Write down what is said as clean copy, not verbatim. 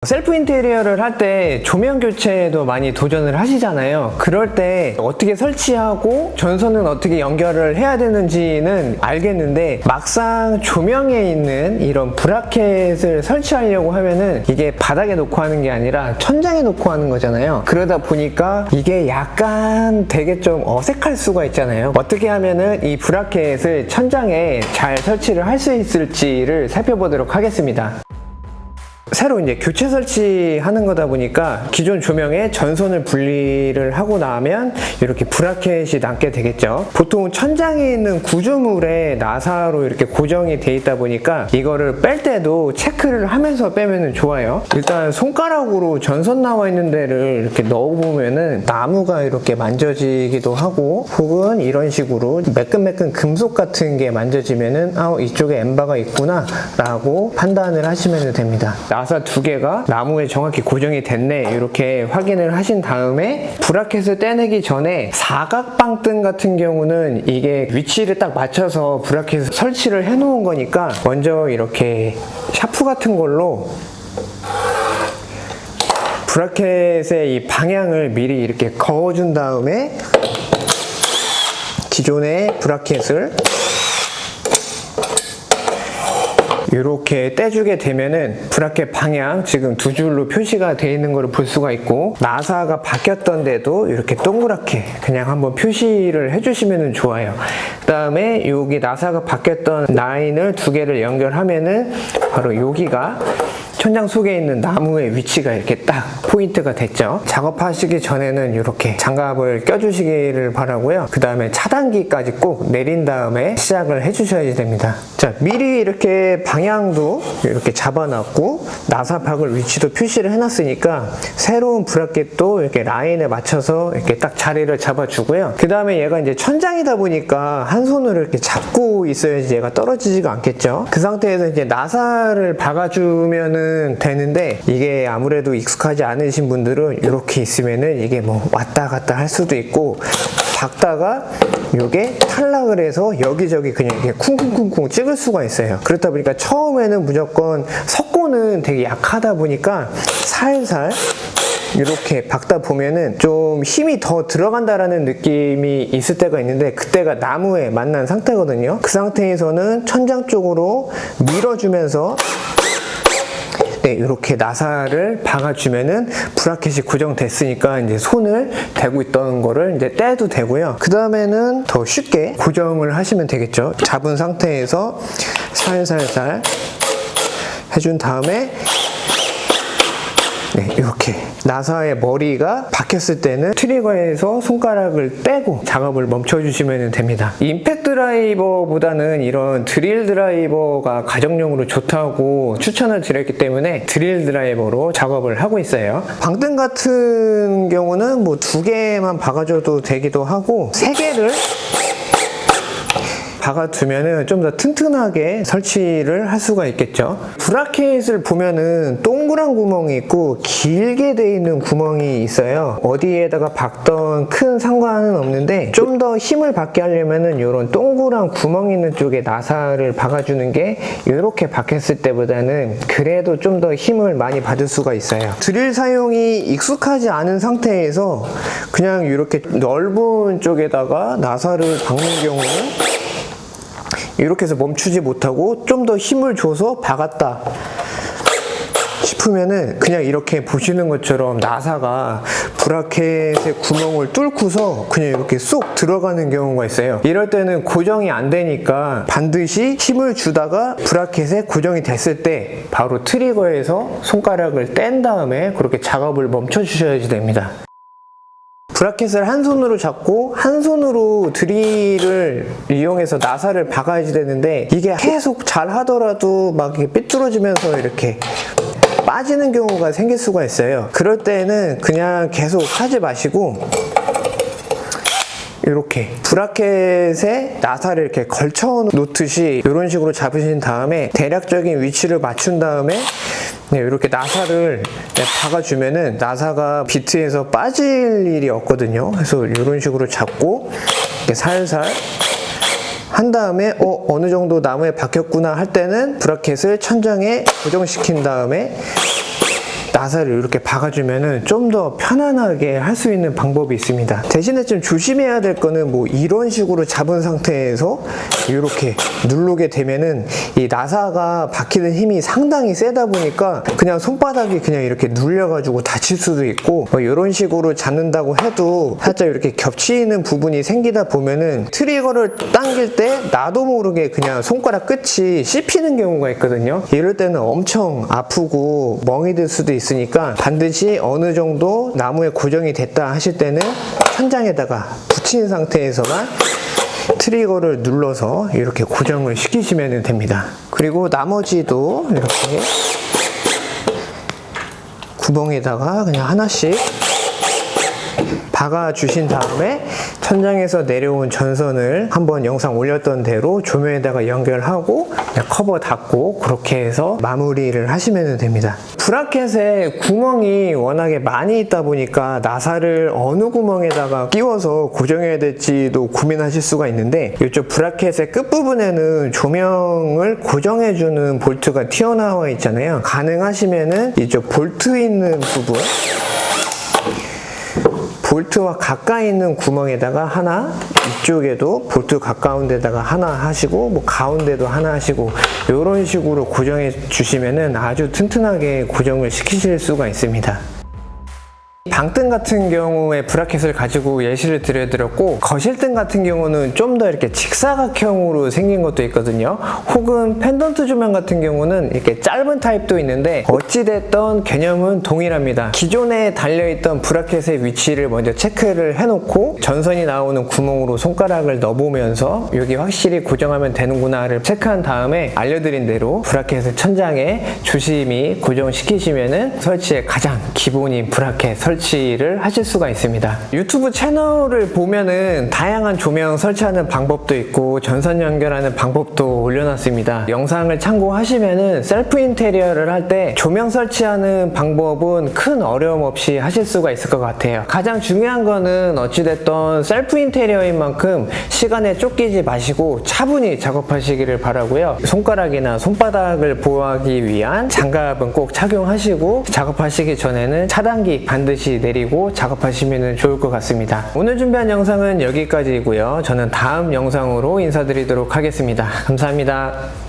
셀프 인테리어를 할 때 조명 교체도 많이 도전을 하시잖아요. 그럴 때 어떻게 설치하고 전선은 어떻게 연결을 해야 되는지는 알겠는데 막상 조명에 있는 이런 브라켓을 설치하려고 하면은 이게 바닥에 놓고 하는 게 아니라 천장에 놓고 하는 거잖아요. 그러다 보니까 이게 약간 되게 좀 어색할 수가 있잖아요. 어떻게 하면은 이 브라켓을 천장에 잘 설치를 할 수 있을지를 살펴보도록 하겠습니다. 새로 이제 교체 설치하는 거다 보니까 기존 조명에 전선을 분리를 하고 나면 이렇게 브라켓이 남게 되겠죠. 보통 천장에 있는 구조물에 나사로 이렇게 고정이 돼 있다 보니까 이거를 뺄 때도 체크를 하면서 빼면 좋아요. 일단 손가락으로 전선 나와 있는 데를 이렇게 넣어보면은 나무가 이렇게 만져지기도 하고, 혹은 이런 식으로 매끈매끈 금속 같은 게 만져지면은 이쪽에 엠바가 있구나 라고 판단을 하시면 됩니다. 나사 두 개가 나무에 정확히 고정이 됐네 이렇게 확인을 하신 다음에 브라켓을 떼내기 전에 사각방등 같은 경우는 이게 위치를 딱 맞춰서 브라켓을 설치를 해 놓은 거니까 먼저 이렇게 샤프 같은 걸로 브라켓의 이 방향을 미리 이렇게 그어준 다음에 기존의 브라켓을 이렇게 떼주게 되면은 브라켓 방향 지금 두 줄로 표시가 되어 있는 것을 볼 수가 있고, 나사가 바뀌었던 데도 이렇게 동그랗게 그냥 한번 표시를 해주시면 좋아요. 그 다음에 여기 나사가 바뀌었던 라인을 두 개를 연결하면은 바로 여기가 천장 속에 있는 나무의 위치가 이렇게 딱 포인트가 됐죠. 작업하시기 전에는 이렇게 장갑을 껴주시기를 바라고요. 그 다음에 차단기까지 꼭 내린 다음에 시작을 해주셔야 됩니다. 자, 미리 이렇게 방향도 이렇게 잡아놨고 나사박을 위치도 표시를 해놨으니까 새로운 브라켓도 이렇게 라인에 맞춰서 이렇게 딱 자리를 잡아주고요. 그 다음에 얘가 이제 천장이다 보니까 한 손으로 이렇게 잡고 있어야지 얘가 떨어지지가 않겠죠. 그 상태에서 이제 나사를 박아주면은 되는데, 이게 아무래도 익숙하지 않으신 분들은 이렇게 있으면은 이게 뭐 왔다 갔다 할 수도 있고, 박다가 이게 탈락을 해서 여기저기 그냥 이렇게 쿵쿵쿵쿵 찍을 수가 있어요. 그렇다 보니까 처음에는 무조건 석고는 되게 약하다 보니까 살살 이렇게 박다 보면은 좀 힘이 더 들어간다라는 느낌이 있을 때가 있는데, 그때가 나무에 만난 상태거든요. 그 상태에서는 천장 쪽으로 밀어주면서 이렇게 나사를 박아주면은 브라켓이 고정됐으니까 이제 손을 대고 있던 거를 이제 떼도 되고요. 그 다음에는 더 쉽게 고정을 하시면 되겠죠. 잡은 상태에서 살살살 해준 다음에 이렇게 나사의 머리가 박혔을 때는 트리거에서 손가락을 떼고 작업을 멈춰주시면 됩니다. 임팩트 드라이버보다는 이런 드릴 드라이버가 가정용으로 좋다고 추천을 드렸기 때문에 드릴 드라이버로 작업을 하고 있어요. 방등 같은 경우는 뭐 2개만 박아줘도 되기도 하고 3개를 박아두면은 좀 더 튼튼하게 설치를 할 수가 있겠죠. 브라켓을 보면은 동그란 구멍이 있고 길게 돼 있는 구멍이 있어요. 어디에다가 박던 큰 상관은 없는데 좀 더 힘을 받게 하려면은 이런 동그란 구멍 있는 쪽에 나사를 박아주는 게 이렇게 박혔을 때보다는 그래도 좀 더 힘을 많이 받을 수가 있어요. 드릴 사용이 익숙하지 않은 상태에서 그냥 이렇게 넓은 쪽에다가 나사를 박는 경우는 이렇게 해서 멈추지 못하고 좀 더 힘을 줘서 박았다 싶으면은 그냥 이렇게 보시는 것처럼 나사가 브라켓의 구멍을 뚫고서 그냥 이렇게 쏙 들어가는 경우가 있어요. 이럴 때는 고정이 안 되니까 반드시 힘을 주다가 브라켓에 고정이 됐을 때 바로 트리거에서 손가락을 뗀 다음에 그렇게 작업을 멈춰 주셔야 됩니다. 브라켓을 한 손으로 잡고 한 손으로 드릴을 이용해서 나사를 박아야지 되는데, 이게 계속 잘 하더라도 막 삐뚤어지면서 이렇게 빠지는 경우가 생길 수가 있어요. 그럴 때는 그냥 계속 하지 마시고 이렇게 브라켓에 나사를 이렇게 걸쳐 놓듯이 이런 식으로 잡으신 다음에 대략적인 위치를 맞춘 다음에 이렇게 나사를 박아주면은 나사가 비트에서 빠질 일이 없거든요. 그래서 이런 식으로 잡고 이렇게 살살 한 다음에 어느 정도 나무에 박혔구나 할 때는 브라켓을 천장에 고정시킨 다음에 나사를 이렇게 박아주면은 좀 더 편안하게 할 수 있는 방법이 있습니다. 대신에 좀 조심해야 될 거는 뭐 이런 식으로 잡은 상태에서 이렇게 누르게 되면은 이 나사가 박히는 힘이 상당히 세다 보니까 그냥 손바닥이 그냥 이렇게 눌려가지고 다칠 수도 있고, 뭐 이런 식으로 잡는다고 해도 살짝 이렇게 겹치는 부분이 생기다 보면은 트리거를 당길 때 나도 모르게 그냥 손가락 끝이 씹히는 경우가 있거든요. 이럴 때는 엄청 아프고 멍이 들 수도 있으니까 반드시 어느 정도 나무에 고정이 됐다 하실 때는 천장에다가 붙인 상태에서만 트리거를 눌러서 이렇게 고정을 시키시면 됩니다. 그리고 나머지도 이렇게 구멍에다가 그냥 하나씩 박아 주신 다음에 천장에서 내려온 전선을 한번 영상 올렸던 대로 조명에다가 연결하고 그냥 커버 닫고 그렇게 해서 마무리를 하시면 됩니다. 브라켓에 구멍이 워낙에 많이 있다 보니까 나사를 어느 구멍에다가 끼워서 고정해야 될지도 고민하실 수가 있는데, 이쪽 브라켓의 끝부분에는 조명을 고정해주는 볼트가 튀어나와 있잖아요. 가능하시면은 이쪽 볼트 있는 부분, 볼트와 가까이 있는 구멍에다가 하나, 이쪽에도 볼트 가까운 데다가 하나 하시고, 뭐 가운데도 하나 하시고, 이런 식으로 고정해 주시면은 아주 튼튼하게 고정을 시키실 수가 있습니다. 방등 같은 경우에 브라켓을 가지고 예시를 드렸고, 거실등 같은 경우는 좀 더 이렇게 직사각형으로 생긴 것도 있거든요. 혹은 펜던트 조명 같은 경우는 이렇게 짧은 타입도 있는데 어찌됐던 개념은 동일합니다. 기존에 달려있던 브라켓의 위치를 먼저 체크를 해놓고 전선이 나오는 구멍으로 손가락을 넣어보면서 여기 확실히 고정하면 되는구나를 체크한 다음에 알려드린 대로 브라켓을 천장에 조심히 고정시키시면은 설치의 가장 기본인 브라켓 설치를 하실 수가 있습니다. 유튜브 채널을 보면은 다양한 조명 설치하는 방법도 있고 전선 연결하는 방법도 올려놨습니다. 영상을 참고하시면은 셀프 인테리어를 할 때 조명 설치하는 방법은 큰 어려움 없이 하실 수가 있을 것 같아요. 가장 중요한 거는 어찌됐던 셀프 인테리어인 만큼 시간에 쫓기지 마시고 차분히 작업하시기를 바라고요. 손가락이나 손바닥을 보호하기 위한 장갑은 꼭 착용하시고 작업하시기 전에는 차단기 반드시 내리고 작업하시면 좋을 것 같습니다. 오늘 준비한 영상은 여기까지이고요. 저는 다음 영상으로 인사드리도록 하겠습니다. 감사합니다.